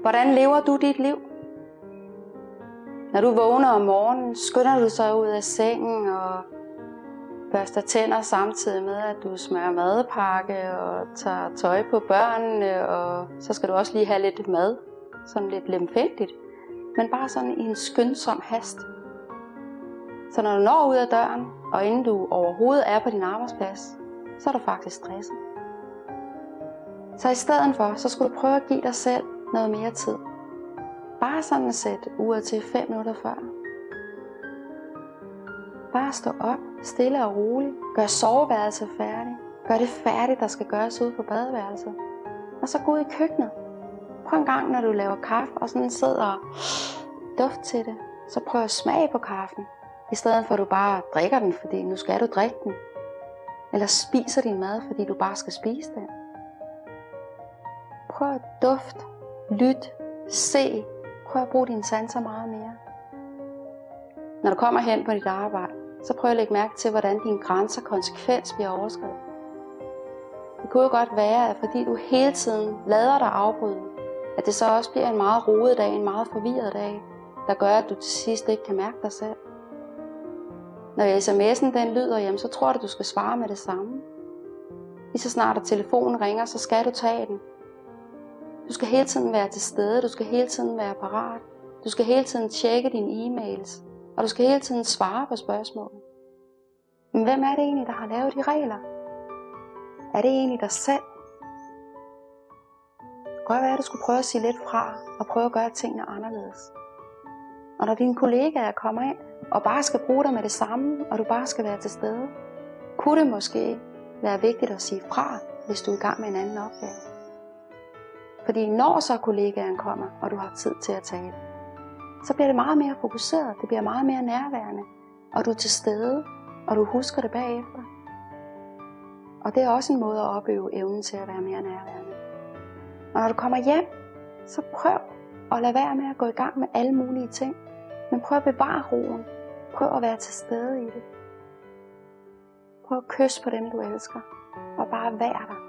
Hvordan lever du dit liv? Når du vågner om morgenen, skynder du så ud af sengen og børster tænder samtidig med, at du smører madpakke og tager tøj på børnene, og så skal du også lige have lidt mad, sådan lidt lemfældigt, men bare sådan i en skyndsom hast. Så når du når ud af døren, og inden du overhovedet er på din arbejdsplads, så er du faktisk stresset. Så i stedet for, så skulle du prøve at give dig selv noget mere tid. Bare sådan at sætte uret til 5 minutter før. Bare stå op, stille og roligt. Gør soveværelset færdigt. Gør det færdigt, der skal gøres ude på badeværelset. Og så gå ud i køkkenet. Prøv en gang, når du laver kaffe, og sådan sidder og duft til det. Så prøv at smage på kaffen. I stedet for at du bare drikker den, fordi nu skal du drikke den. Eller spiser din mad, fordi du bare skal spise den. Prøv at dufte, lyt, se. Prøv at bruge dine sanser meget mere. Når du kommer hen på dit arbejde, så prøv at lægge mærke til, hvordan dine grænser konsekvent bliver overskredet. Det kunne jo godt være, at fordi du hele tiden lader dig afbryde, at det så også bliver en meget rodet dag, en meget forvirret dag, der gør, at du til sidst ikke kan mærke dig selv. Når sms'en den lyder, jamen, så tror du skal svare med det samme. Lige så snart at telefonen ringer, så skal du tage den. Du skal hele tiden være til stede, du skal hele tiden være parat. Du skal hele tiden tjekke dine e-mails, og du skal hele tiden svare på spørgsmål. Men hvem er det egentlig, der har lavet de regler? Er det egentlig dig selv? Det kunne godt være, at du skulle prøve at sige lidt fra, og prøve at gøre tingene anderledes. Og når dine kollegaer kommer ind, og bare skal bruge dig med det samme, og du bare skal være til stede, kunne det måske være vigtigt at sige fra, hvis du er i gang med en anden opgave. Fordi når så kollegaen kommer, og du har tid til at tale, så bliver det meget mere fokuseret, det bliver meget mere nærværende, og du er til stede, og du husker det bagefter. Og det er også en måde at opøve evnen til at være mere nærværende. Og når du kommer hjem, så prøv at lade være med at gå i gang med alle mulige ting, men prøv at bevare roen. Prøv at være til stede i det. Prøv at kysse på dem, du elsker, og bare være der.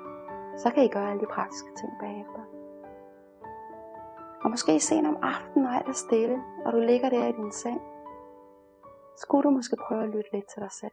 Så kan I gøre alle de praktiske ting bagefter. Og måske sent om aftenen, når alt er stille, og du ligger der i din seng, skulle du måske prøve at lytte lidt til dig selv.